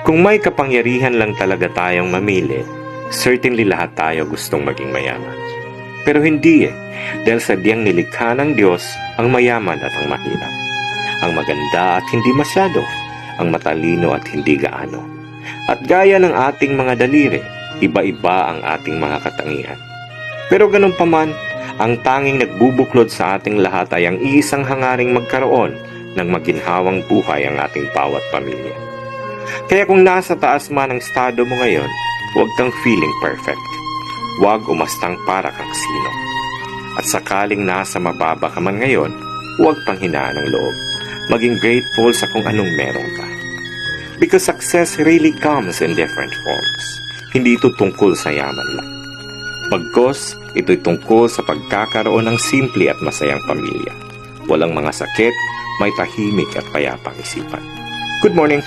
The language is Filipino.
Kung may kapangyarihan lang talaga tayong mamili, certainly lahat tayo gustong maging mayaman. Pero hindi dahil sadyang nilikha ng Diyos ang mayaman at ang mahirap, ang maganda at hindi masyado, ang matalino at hindi gaano. At gaya ng ating mga daliri, iba-iba ang ating mga katangian. Pero ganun pa man, ang tanging nagbubuklod sa ating lahat ay ang iisang hangaring magkaroon ng maginhawang buhay ang ating bawat pamilya. Kaya kung nasa taas man ang estado mo ngayon, huwag kang feeling perfect. Huwag umastang para kang sino. At sakaling nasa mababa ka man ngayon, huwag pang hinaan ng loob. Maging grateful sa kung anong meron ka. Because success really comes in different forms. Hindi ito tungkol sa yaman lang. Bagkus, ito'y tungkol sa pagkakaroon ng simple at masayang pamilya. Walang mga sakit, may tahimik at payapang isipan. Good morning!